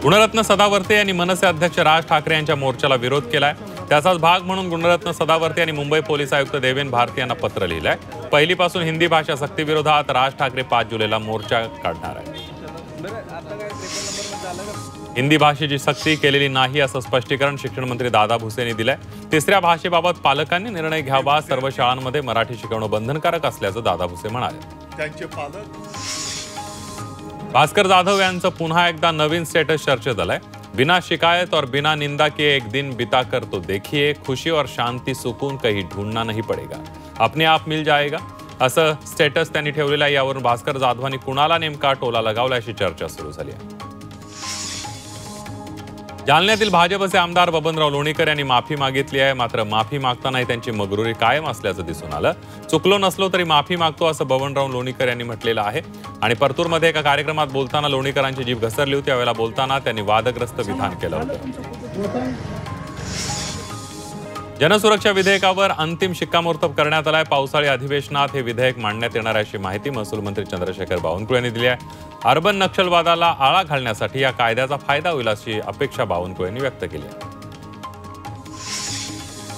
गुणरत्न सदावर्ते यांनी मनसे अध्यक्ष राज ठाकरे यांच्या मोर्चाला विरोध केलाय। त्याचाच भाग म्हणून गुणरत्न सदावर्ते यांनी मुंबई पोलीस आयुक्त देवेन भारती यांना पत्र लिहिलंय। पहिलीपासून हिंदी भाषा सक्तीविरोधात राज ठाकरे 5 जुलैला मोर्चा काढणार आहेत। हिंदी भाषेची सक्ती केलेली नाही असं स्पष्टीकरण शिक्षण मंत्री दादा भुसे यांनी दिलंय। तिसऱ्या भाषेबाबत पालकांनी निर्णय घ्यावा। सर्व शाळांमध्ये मराठी शिकवणं बंधनकारक असल्याचं दादा भुसे म्हणाले। भास्कर जाधव यांचं पुन्हा एकदा नवीन स्टेटस चर्चेत आलंय। बिना शिकायत और बिना निंदा के एक दिन बिता कर तो देखिए, खुशी और शांति सुकून कहीं ढूंढना नहीं पड़ेगा, अपने आप मिल जाएगा असं स्टेटस त्यांनी ठेवलेलं आहे। यावरून भास्कर जाधवांनी कुणाला नेमका टोला लगावला अशी चर्चा सुरू झाली आहे। जालन्यातील भाजपचे आमदार बबनराव लोणीकर यांनी माफी मागितली आहे। मात्र माफी मागतानाही त्यांची मगरुरी कायम असल्याचं दिसून आलं। चुकलो नसलो तरी माफी मागतो असं बबनराव लोणीकर यांनी म्हटलेलं आहे। आणि परतूरमध्ये एका कार्यक्रमात बोलताना लोणीकरांची जीभ घसरली होती। यावेळेला बोलताना त्यांनी वादग्रस्त विधान केलं होतं। जनसुरक्षा विधेयकावर अंतिम शिक्कामोर्तब करण्यात आलाय। पावसाळी अधिवेशनात हे विधेयक मांडण्यात येणार अशी माहिती महसूल मंत्री चंद्रशेखर बावनकुळे यांनी दिली आहे। अर्बन नक्षलवादाला आळा घालण्यासाठी या कायद्याचा फायदा होईल अशी अपेक्षा बावनकुळे यांनी व्यक्त केली आहे।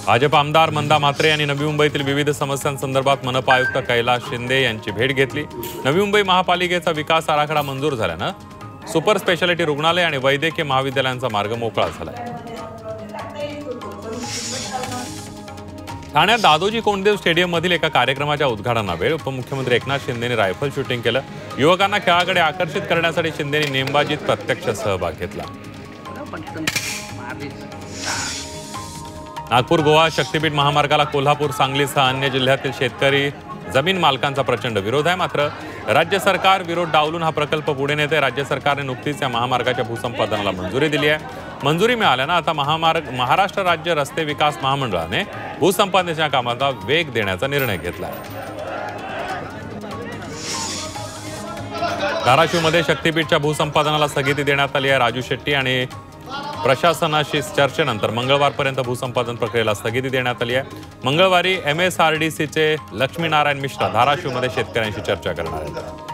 भाजप आमदार मंदा म्हात्रे यांनी नवी मुंबईतील विविध समस्यांसंदर्भात मनपा आयुक्त कैलास शिंदे यांची भेट घेतली। नवी मुंबई महापालिकेचा विकास आराखडा मंजूर झाल्यानं सुपर स्पेशालिटी रुग्णालय आणि वैद्यकीय महाविद्यालयांचा मार्ग मोकळा झालाय। ठाण्यात दादोजी कोंडदेव स्टेडियम मधील एका कार्यक्रमाच्या उद्घाटनावेळी उपमुख्यमंत्री एकनाथ शिंदेंनी रायफल शूटिंग केलं। युवकांना खेळाकडे आकर्षित करण्यासाठी शिंदेंनी नेमबाजीत प्रत्यक्ष सहभाग घेतला। नागपूर गोवा शक्तीपीठ महामार्गाला कोल्हापूर सांगलीसह अन्य जिल्ह्यातील शेतकरी जमीन मालकांचा प्रचंड विरोध आहे। मात्र राज्य सरकार विरोध डावलून हा प्रकल्प पुढे नेते। राज्य सरकारने नुकतीच या महामार्गाच्या भूसंपादनाला मंजुरी दिली आहे। मंजुरी मिळाल्यानं आता महाराष्ट्र राज्य रस्ते विकास महामंडळाने भूसंपादनाच्या कामाला वेग देण्याचा निर्णय घेतला आहे। धाराशिवमध्ये शक्तीपीठच्या भूसंपादनाला स्थगिती देण्यात आली आहे। राजू शेट्टी आणि प्रशासनाशी चर्चेनंतर मंगळवारपर्यंत भूसंपादन प्रक्रियेला स्थगिती देण्यात आली आहे। मंगळवारी MSRDCचे लक्ष्मीनारायण मिश्रा धाराशिवमध्ये शेतकऱ्यांशी चर्चा करणार आहेत।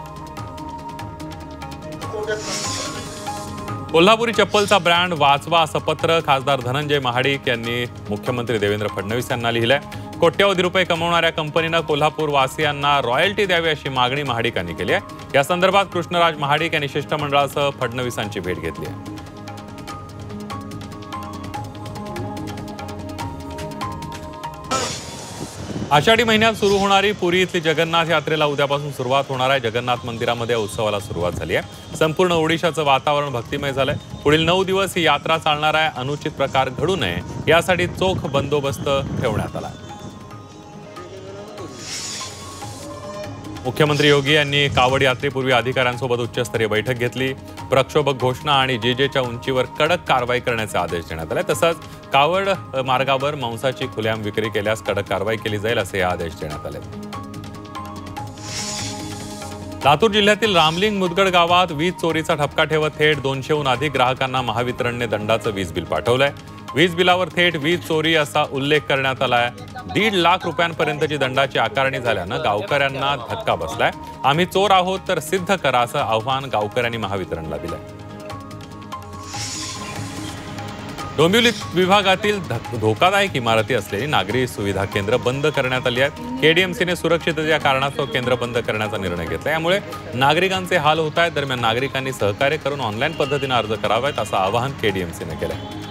कोल्हापुरी चप्पलचा ब्रँड वाचवा असं पत्र खासदार धनंजय महाडिक यांनी मुख्यमंत्री देवेंद्र फडणवीस यांना लिहिलंय। कोट्यवधी रुपये कमवणाऱ्या कंपनीनं कोल्हापूर वासियांना रॉयल्टी द्यावी अशी मागणी महाडिकांनी केली आहे। या संदर्भात कृष्णराज महाडिक यांनी शिष्टमंडळासह फडणवीसांची भेट घेतली आहे। आषाढी महिन्यात सुरू होणारी पुरी इथली जगन्नाथ यात्रेला उद्यापासून सुरुवात होणार आहे। जगन्नाथ मंदिरामध्ये उत्सवाला सुरुवात झाली आहे। संपूर्ण ओडिशाचं वातावरण भक्तिमय झालंय। पुढील 9 दिवस ही यात्रा चालणार आहे। अनुचित प्रकार घडू नये यासाठी चोख बंदोबस्त ठेवण्यात आला। मुख्यमंत्री योगी यांनी कावड यात्रेपूर्वी अधिकाऱ्यांसोबत उच्चस्तरीय बैठक घेतली। प्रक्षोभक घोषणा आणि जे-जेच्या उंचीवर कडक कारवाई करण्याचे आदेश देण्यात आले। तसंच कावड मार्गावर मांसाची खुलेआम विक्री केल्यास कडक कारवाई केली जाईल असे आदेश देण्यात आले। लातूर जिल्ह्यातील रामलिंग मुदगड गावात वीज चोरीचा ठपका ठेवत थेट 200हून अधिक ग्राहकांना महावितरणने दंडाचं वीज बिल पाठवलंय। वीज बिलावर थेट वीज चोरी असा उल्लेख करण्यात आलाय। 1.5 लाख रुपयांपर्यंतची दंडाची आकारणी झाल्यानं गावकऱ्यांना धक्का बसलाय। आम्ही चोर आहोत तर सिद्ध करा असं आव्हान गावकऱ्यांनी महावितरणला दिलंय। डोंबिवली विभागातील धोकादायक इमारती असलेली नागरी सुविधा केंद्र बंद करण्यात आली आहेत। KDMCने सुरक्षिततेच्या कारणास्तव केंद्र बंद करण्याचा निर्णय घेतला। यामुळे नागरिकांचे हाल होत आहेत। दरम्यान नागरिकांनी सहकार्य करून ऑनलाईन पद्धतीने अर्ज करावेत असं आवाहन KDMCने केलंय।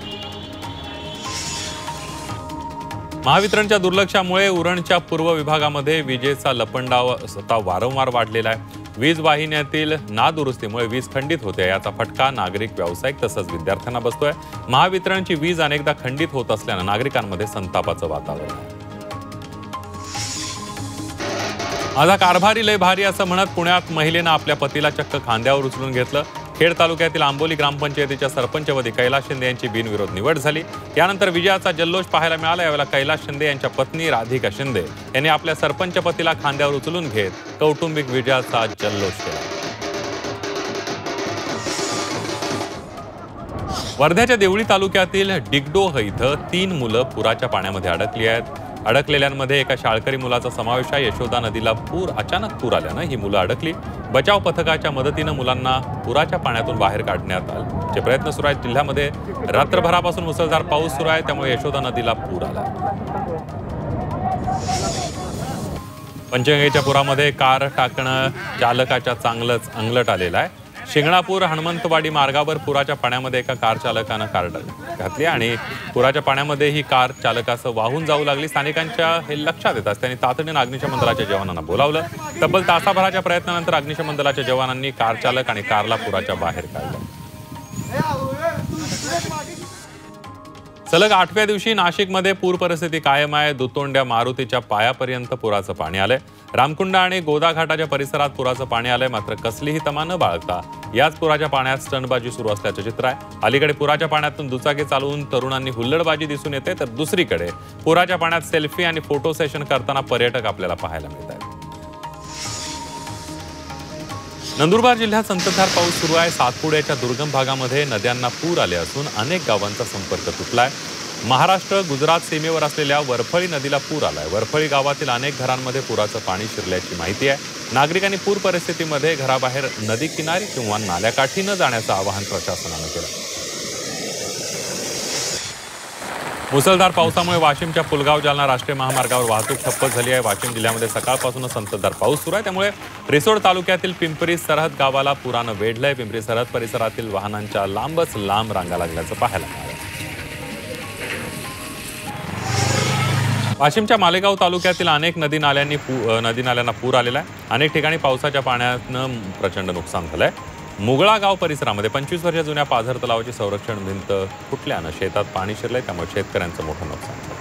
महावितरणच्या दुर्लक्षामुळे उरणच्या पूर्व विभागामध्ये विजेचा लपंडाव आता वारंवार वाढलेला आहे। वीज वाहिन्यातील नादुरुस्तीमुळे वीज खंडित होते। याचा फटका नागरिक, व्यावसायिक तसंच विद्यार्थ्यांना बसतोय। महावितरणची वीज अनेकदा खंडित होत असल्यानं नागरिकांमध्ये संतापाचं वातावरण आहे। माझा कारभारी लय भारी असं म्हणत पुण्यात महिलेनं आपल्या पतीला चक्क खांद्यावर उचलून घेतलं। खेड तालुक्यातील आंबोली ग्रामपंचायतीच्या सरपंचपदी कैलास शिंदे यांची बिनविरोध निवड झाली। यानंतर विजयाचा जल्लोष पाहायला मिळाला। यावेळेला कैलास शिंदे यांच्या पत्नी राधिका शिंदे यांनी आपल्या सरपंचपतीला खांद्यावर उचलून घेत कौटुंबिक विजयाचा जल्लोष केला। वर्ध्याच्या देवळी तालुक्यातील डिगडोह इथं 3 मुलं पुराच्या पाण्यामध्ये अडकली आहेत। अडकलेल्यांमध्ये एका शाळकरी मुलाचा समावेश आहे। यशोदा नदीला अचानक पूर आल्यानं ही मुलं अडकली। बचाव पथकाच्या मदतीनं मुलांना पुराच्या पाण्यातून बाहेर काढण्यात आले प्रयत्न सुरू आहेत। जिल्ह्यामध्ये रात्रभरापासून मुसळधार पाऊस सुरू आहे, त्यामुळे यशोदा नदीला पूर आला। पंचगंगेच्या पुरामध्ये कार टाकणं चालकाच्या चांगलंच अंगलट आलेलं आहे। शिंगणापूर हनुमंतवाडी मार्गावर पुराच्या पाण्यामध्ये एका कार चालकानं कार घातली आणि पुराच्या पाण्यामध्ये ही कार चालकासह वाहून जाऊ लागली। स्थानिकांच्या हे लक्षात येताच त्यांनी तातडीनं अग्निशमन दलाच्या जवानांना बोलावलं। तब्बल तासाभराच्या प्रयत्नानंतर अग्निशमन दलाच्या जवानांनी कार चालक आणि कारला पुराच्या बाहेर काढलं। सलग 8व्या दिवशी नाशिकमध्ये पूर परिस्थिती कायम आहे। दुतोंड्या मारुतीच्या पायापर्यंत पुराचं पाणी आलंय। रामकुंड आणि गोदा घाटाच्या परिसरात पुराचं पाणी आलंय, मात्र कसलीही तमा न बाळगता याच पुराच्या पाण्यात स्टंटबाजी सुरू असल्याचं चित्र आहे। अलीकडे पुराच्या पाण्यातून दुचाकी चालवून तरुणांनी हुल्लडबाजी दिसून येते, तर दुसरीकडे पुराच्या पाण्यात सेल्फी आणि फोटो सेशन करताना पर्यटक आपल्याला पाहायला मिळत आहेत। नंदुरबार जिल्ह्यात संततधार पाऊस सुरू आहे। सातपुड्याच्या दुर्गम भागामध्ये नद्यांना पूर आले असून अनेक गावांचा संपर्क तुटलाय। महाराष्ट्र गुजरात सीमेवर असलेल्या वरफळी नदीला पूर आलाय। वरफळी गावातील अनेक घरांमध्ये पुराचं पाणी शिरल्याची माहिती आहे। नागरिकांनी पूर परिस्थितीमध्ये घराबाहेर नदी किनारी किंवा नाल्याकाठी न जाण्याचं आवाहन प्रशासनानं केलं। मुसळधार पावसामुळे वाशिमच्या पुलगाव जालना राष्ट्रीय महामार्गावर वाहतूक ठप्प झाली आहे। वाशिम जिल्ह्यामध्ये सकाळपासूनच संततधार पाऊस सुरू आहे, त्यामुळे रिसोड तालुक्यातील पिंपरी सरहद गावाला पुरानं वेढलंय। पिंपरी सरहद परिसरातील वाहनांच्या लांबच लांब रांगा लागल्याचं पाहायला मिळालं। वाशिमच्या मालेगाव तालुक्यातील अनेक नदी नाल्यांना पूर आलेला आहे। अनेक ठिकाणी पावसाच्या पाण्यानं प्रचंड नुकसान झालंय। मुगळा गाव परिसरामध्ये 25 वर्ष जुन्या पाझर तलावाची संरक्षण भिंत फुटल्यानं शेतात पाणी शिरलंय, त्यामुळे शेतकऱ्यांचं मोठं नुकसान झालं।